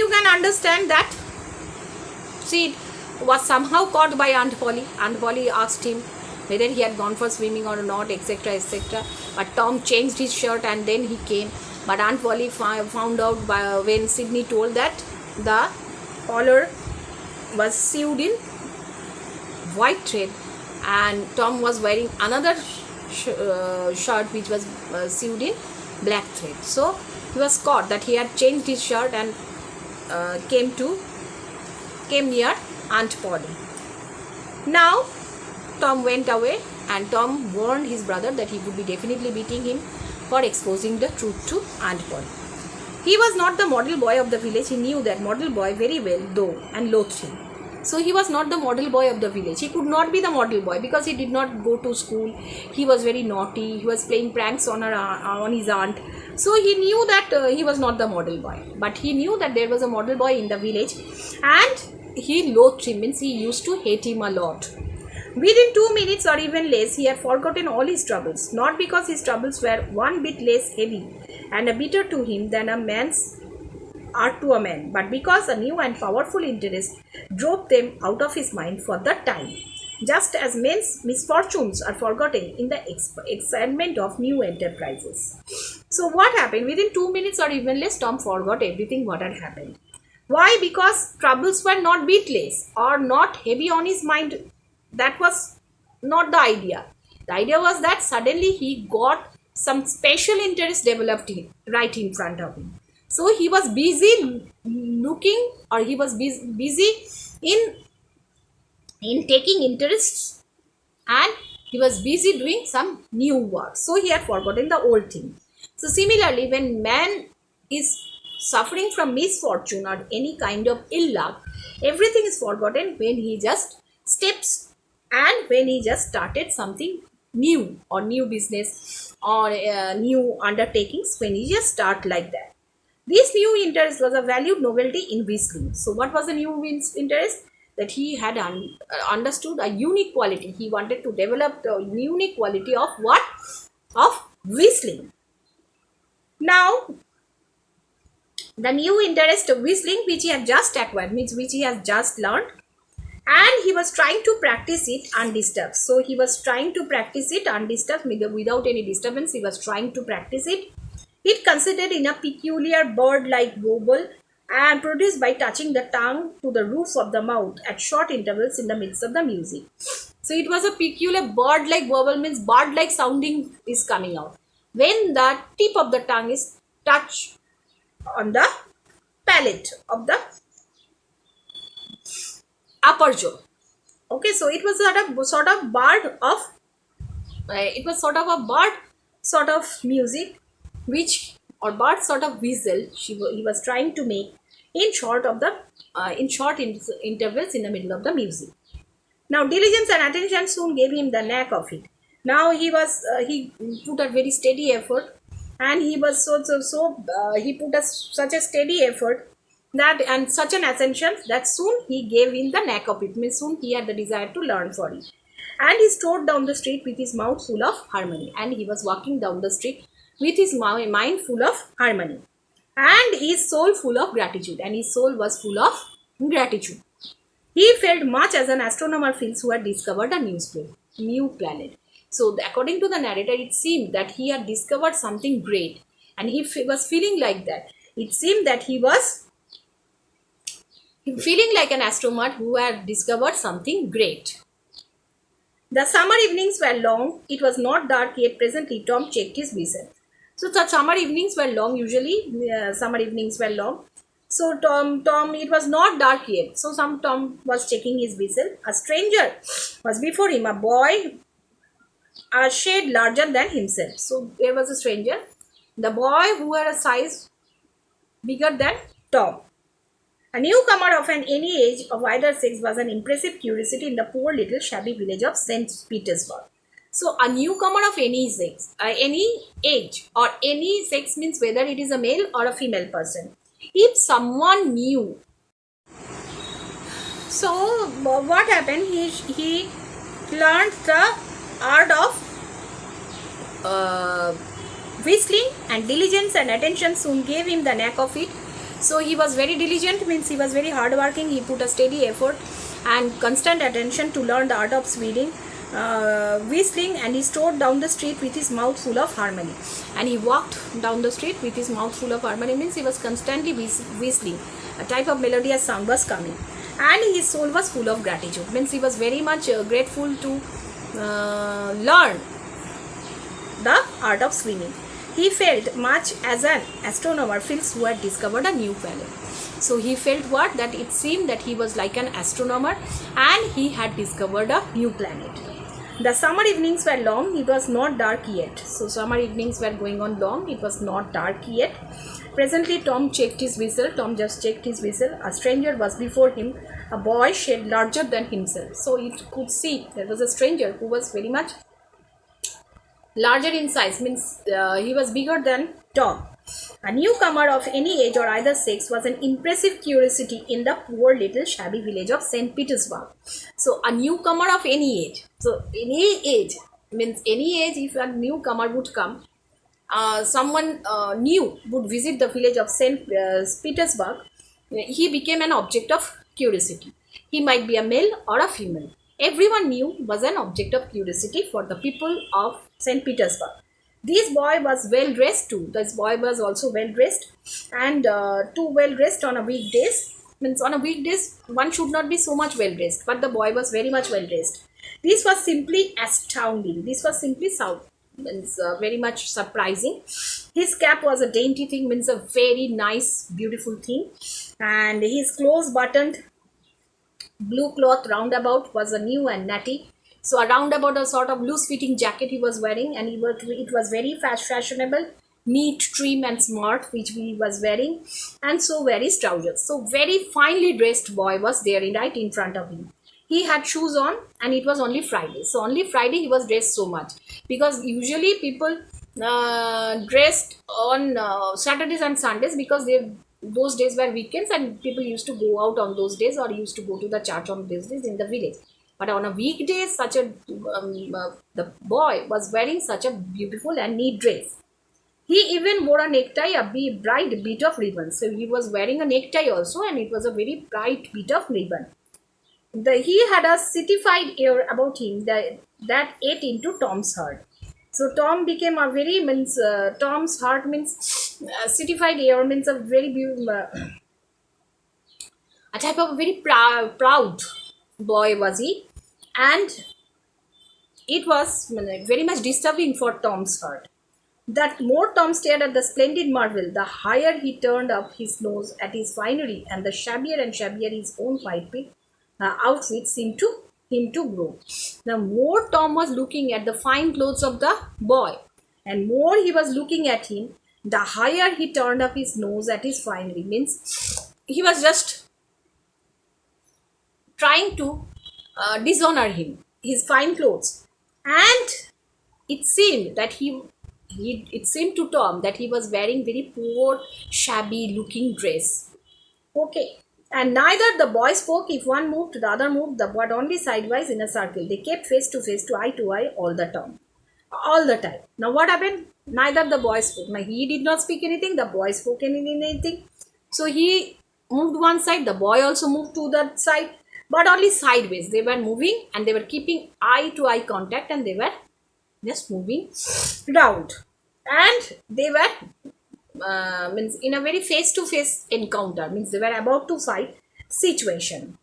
you can understand that Sid was somehow caught by Aunt Polly. Aunt Polly asked him whether he had gone for swimming or not, etc., etc. But Tom changed his shirt and then he came. But Aunt Polly found out when Sydney told that the collar was sewed in white thread and Tom was wearing another shirt which was sewed in black thread. So he was caught that he had changed his shirt and came near Aunt Polly. Now Tom went away and Tom warned his brother that he would be definitely beating him for exposing the truth to Aunt Polly. He was not the model boy of the village. He knew that model boy very well though and loathed him. So he was not the model boy of the village. He could not be the model boy because he did not go to school. He was very naughty. He was playing pranks on his aunt. So he knew that he was not the model boy. But he knew that there was a model boy in the village and he loathed him, means he used to hate him a lot. Within 2 minutes or even less, he had forgotten all his troubles. Not because his troubles were one bit less heavy and bitter to him than a man's are to a man, but because a new and powerful interest drove them out of his mind for the time, just as men's misfortunes are forgotten in the excitement of new enterprises. So what happened? Within 2 minutes or even less, Tom forgot everything what had happened. Why? Because troubles were not beatless or not heavy on his mind. That was not the idea. The idea was that suddenly he got some special interest developed right in front of him. So he was busy looking, or he was busy in taking interests, and he was busy doing some new work. So he had forgotten the old thing. So similarly, when man is suffering from misfortune or any kind of ill luck, everything is forgotten when he just steps and when he just started something new or new business or new undertakings, when he just start like that. This new interest was a valued novelty in whistling. So what was the new interest? That he had understood a unique quality. He wanted to develop the unique quality of what? Of whistling. Now, the new interest of whistling which he had just acquired, means which he has just learned, and he was trying to practice it undisturbed. So he was trying to practice it undisturbed, without any disturbance. He was trying to practice it. It consisted in a peculiar bird-like warble and produced by touching the tongue to the roof of the mouth at short intervals in the midst of the music. So it was a peculiar bird-like warble, means bird-like sounding is coming out when the tip of the tongue is touched on the palate of the upper jaw. Okay, so it was sort of bird of music, which or bird sort of whistle he was trying to make in short intervals in the middle of the music. Now diligence and attention soon gave him the knack of it. Now he put a very steady effort, and he was he put such a steady effort that and such an attention that soon he gave him the knack of it, means soon he had the desire to learn for it. And he strode down the street with his mouth full of harmony, and he was walking down the street with his mind full of harmony and his soul full of gratitude, and his soul was full of gratitude. He felt much as an astronomer feels who had discovered a new planet. So according to the narrator, it seemed that he had discovered something great, and he was feeling like that. It seemed that he was feeling like an astronaut who had discovered something great. The summer evenings were long. It was not dark yet. Presently, Tom checked his whistle. So the summer evenings were long. Usually, summer evenings were long. So Tom, it was not dark yet. So Tom was checking his whistle. A stranger was before him, a boy, a shade larger than himself. So there was a stranger, the boy who had a size bigger than Tom. A newcomer of any age of either sex was an impressive curiosity in the poor little shabby village of St. Petersburg. So a newcomer of any sex, any age or any sex means whether it is a male or a female person. If someone new, so what happened? He learned the art of whistling, and diligence and attention soon gave him the knack of it. So he was very diligent, means he was very hardworking. He put a steady effort and constant attention to learn the art of whistling, and he strode down the street with his mouth full of harmony. And he walked down the street with his mouth full of harmony, means he was constantly whistling. A type of melodious sound was coming, and his soul was full of gratitude, means he was very much grateful to learn the art of swimming. He felt much as an astronomer feels who had discovered a new planet. So he felt what? That it seemed that he was like an astronomer and he had discovered a new planet. The summer evenings were long, it was not dark yet. So summer evenings were going on long, it was not dark yet. Presently Tom checked his whistle. Tom just checked his whistle. A stranger was before him, a boy shade larger than himself. So he could see there was a stranger who was very much larger in size, means he was bigger than Tom. A newcomer of any age or either sex was an impressive curiosity in the poor little shabby village of St. Petersburg. So a newcomer of any age. So any age means any age, if a newcomer would come, someone new would visit the village of St. Petersburg, he became an object of curiosity. He might be a male or a female. Everyone knew was an object of curiosity for the people of St. Petersburg. This boy was well dressed too. This boy was also well dressed, and too well dressed on a weekdays. Means on a weekdays one should not be so much well dressed, but the boy was very much well dressed. This was simply astounding. This was simply means very much surprising. His cap was a dainty thing, means a very nice, beautiful thing, and his clothes buttoned blue cloth roundabout was a new and natty. So a roundabout, a sort of loose fitting jacket he was wearing, and it was very fashionable, neat, trim and smart, which he was wearing, and so wear his trousers. So very finely dressed boy was there right in front of him. He had shoes on, and it was only Friday. So only Friday he was dressed so much, because usually people dressed on Saturdays and Sundays, because those days were weekends and people used to go out on those days or used to go to the church on those days in the village. But on a weekday, the boy was wearing such a beautiful and neat dress. He even wore a necktie, a bright bit of ribbon. So he was wearing a necktie also, and it was a very bright bit of ribbon. He had a citified air about him that ate into Tom's heart. So Tom became a very, means Tom's heart means citified air means a very a type of very proud boy was he, and it was very much disturbing for Tom's heart. That more Tom stared at the splendid marvel, the higher he turned up his nose at his finery, and the shabbier and shabbier his own white outfit seemed to him to grow. The more Tom was looking at the fine clothes of the boy, and more he was looking at him, the higher he turned up his nose at his finery. Means he was just trying to dishonor him, his fine clothes, and it seemed that it seemed to Tom that he was wearing very poor, shabby looking dress. Okay. And neither the boy spoke. If one moved, the other moved, but only sidewise in a circle. They kept face to eye to eye all the time. All the time. Now what happened? Neither the boy spoke. Now he did not speak anything. The boy spoke anything. So he moved one side. The boy also moved to that side. But only sideways. They were moving and they were keeping eye to eye contact, and they were just moving round. And they were means in a very face-to-face encounter, means they were about to fight situation.